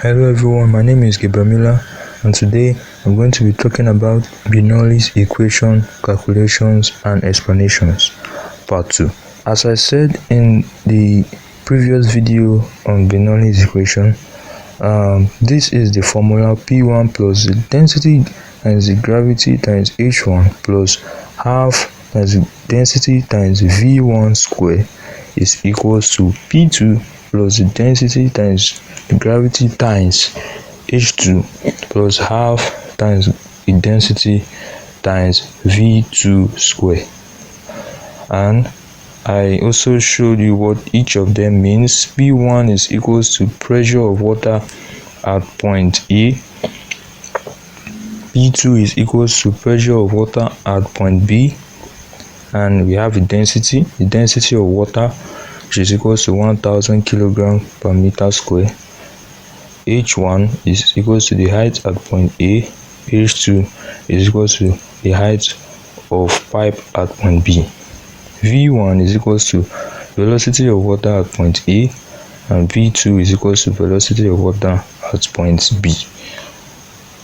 Hello everyone, my name is Bernoulli, and today I'm going to be talking about Bernoulli's equation, calculations and explanations, part 2. As I said in the previous video on Bernoulli's equation, this is the formula P1 plus the density times the gravity times H1 plus half times the density times V1 square is equals to P2 plus the density times the gravity times H2 plus half times the density times V2 square. And I also showed you what each of them means. P1 is equals to pressure of water at point A. P2 is equals to pressure of water at point B. And we have the density of water, which is equals to 1000 kilograms per meter square. H1 is equals to the height at point A. H2 is equals to the height of pipe at point B. V1 is equals to velocity of water at point A, and V2 is equals to velocity of water at point B.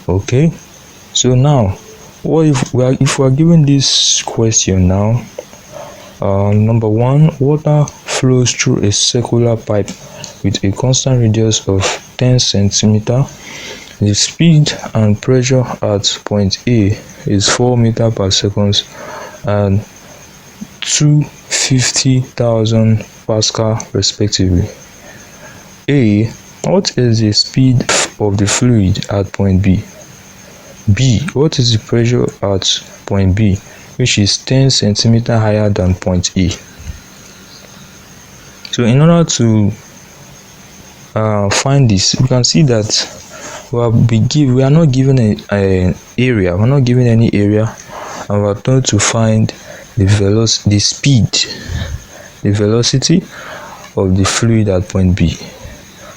Okay, so now what if we are given this question now? Number 1, water flows through a circular pipe with a constant radius of 10 centimeter. The speed and pressure at point A is 4 meters per second and 250,000 Pascal respectively. A. What is the speed of the fluid at point B? B. What is the pressure at point B, which is 10 centimeters higher than point A? So in order to find this, we can see that we are not given an area. We're not given any area, and we're told to find the velocity of the fluid at point B.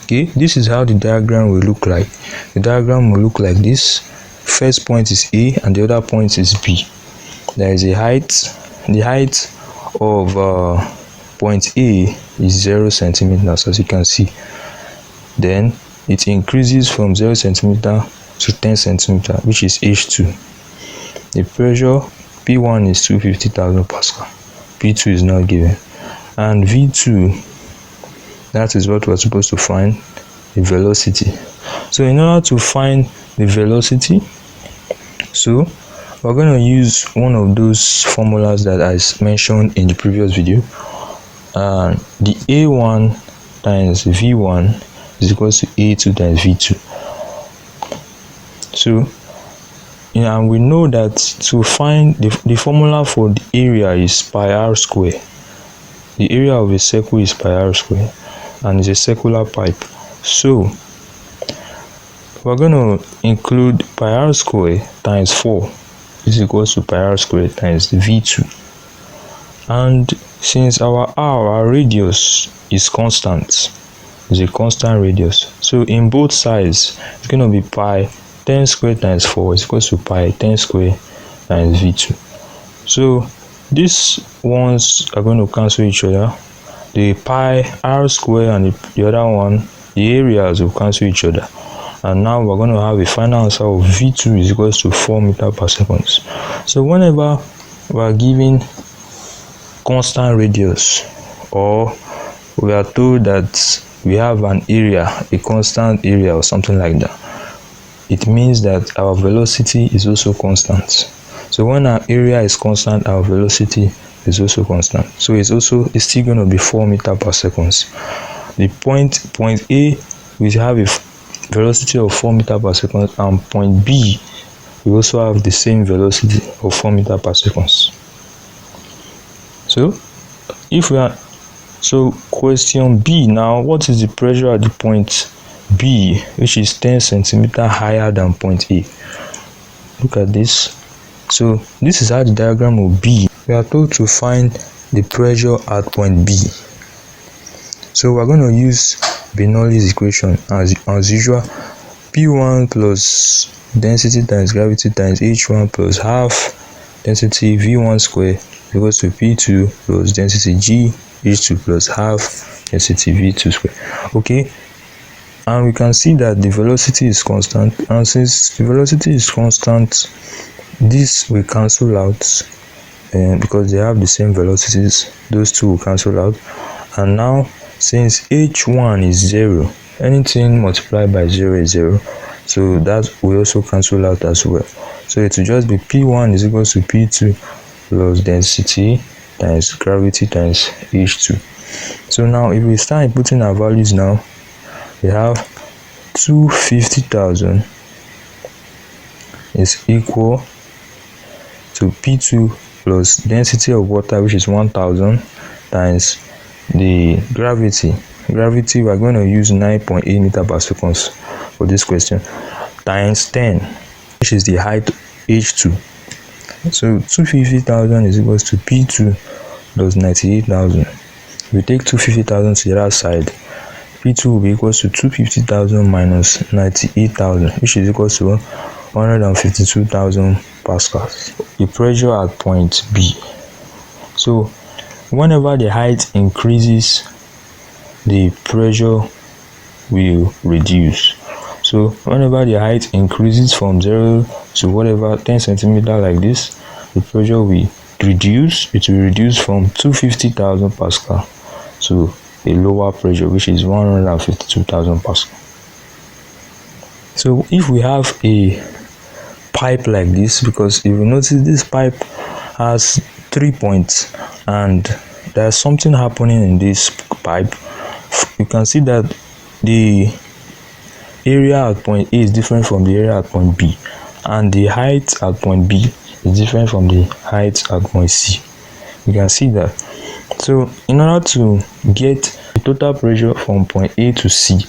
Okay, this is how the diagram will look like. The diagram will look like this. First point is A and the other point is B. There is a height. The height of point A is 0 centimeters, as you can see. Then it increases from 0 centimeter to 10 centimeter, which is H2. The pressure P1 is 250,000 Pascal. P2 is not given, and V2, that is what we're supposed to find, the velocity. So in order to find the velocity, so we're going to use one of those formulas that I mentioned in the previous video. The A1 times V1 is equals to A2 times V2. So and we know that to find the formula for the area is pi r square. The area of a circle is pi r square, and it's a circular pipe. So we're going to include pi r square times 4 is equals to pi r square times the V2. And since our radius is constant, it's a constant radius, so in both sides it's going to be pi 10 squared times 4 is equals to pi 10 squared times V2. So these ones are going to cancel each other. The pi r square and the other one, the areas will cancel each other. And now we're going to have a final answer of V2 is equals to 4 meters per second. So whenever we are given constant radius, or we are told that we have an area, a constant area or something like that, it means that our velocity is also constant. So when our area is constant, our velocity is also constant. So it's still going to be 4 meters per second. The point A, we have a velocity of 4 meters per second, and point B, we also have the same velocity of 4 meters per second. So question B now, what is the pressure at the point B, which is 10 centimeters higher than point A? Look at this. So this is how the diagram will be. We are told to find the pressure at point B. So we're going to use Bernoulli's equation as usual. P1 plus density times gravity times H1 plus half density V1 square equals to P2 plus density G H2 plus half density V2 square. Okay, and we can see that the velocity is constant, and since the velocity is constant, this will cancel out because they have the same velocities. Those two will cancel out, and now since h1 is 0, anything multiplied by 0 is 0, so that will also cancel out as well. So it will just be p1 is equal to p2 plus density times gravity times h2. So now if we start putting our values now, we have 250,000 is equal to p2 plus density of water, which is 1000, times the gravity we are going to use 9.8 meter per second for this question, times 10, which is the height h2. So 250,000 is equals to p2 plus 98,000. We take 250,000 to the other side, p2 will be equal to 250,000 minus 98,000, which is equal to 152,000 pascals. The pressure at point B. So whenever the height increases, the pressure will reduce. So whenever the height increases from 0 to whatever 10 centimeter like this, the pressure will reduce. It will reduce from 250,000 pascal to a lower pressure, which is 152,000 pascal. So if we have a pipe like this, because if you notice this pipe has 3 points and there's something happening in this pipe, you can see that the area at point A is different from the area at point B, and the height at point B is different from the height at point C. You can see that. So in order to get the total pressure from point A to C,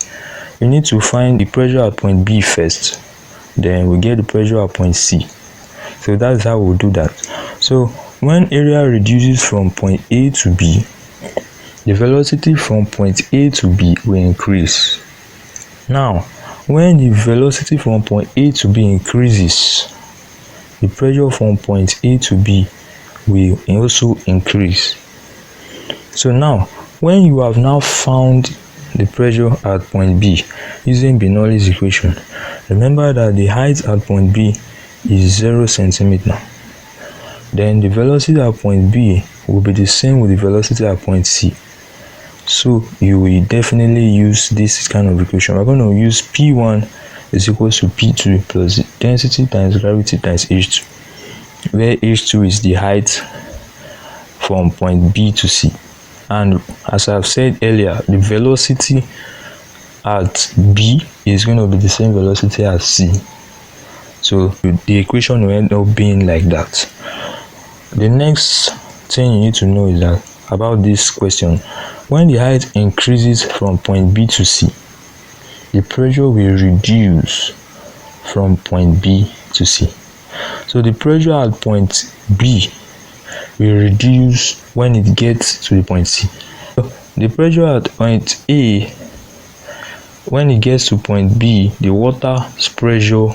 you need to find the pressure at point B first, then we get the pressure at point C. So that's how we'll do that. So when area reduces from point A to B, the velocity from point A to B will increase. Now when the velocity from point A to B increases, the pressure from point A to B will also increase. So now when you have now found the pressure at point B using Bernoulli's equation, remember that the height at point B is 0 centimeter. Then the velocity at point B will be the same with the velocity at point C. So you will definitely use this kind of equation. We're going to use P1 is equal to P2 plus density times gravity times H2, where H2 is the height from point B to C. And as I've said earlier, the velocity at B is going to be the same velocity as C. So the equation will end up being like that. The next thing you need to know is that about this question, when the height increases from point B to C, the pressure will reduce from point B to C. So the pressure at point B will reduce when it gets to the point C. So the pressure at point A, when it gets to point B, the water's pressure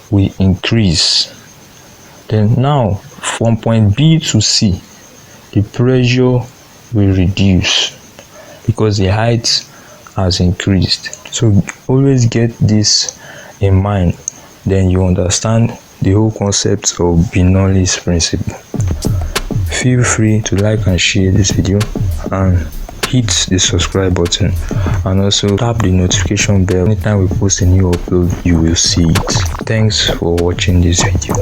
will increase. Then now from point B to C, the pressure will reduce because the height has increased. So always get this in mind, then you understand the whole concept of Bernoulli's principle. Feel free to like and share this video, and hit the subscribe button, and also tap the notification bell. Anytime we post a new upload, you will see it. Thanks for watching this video.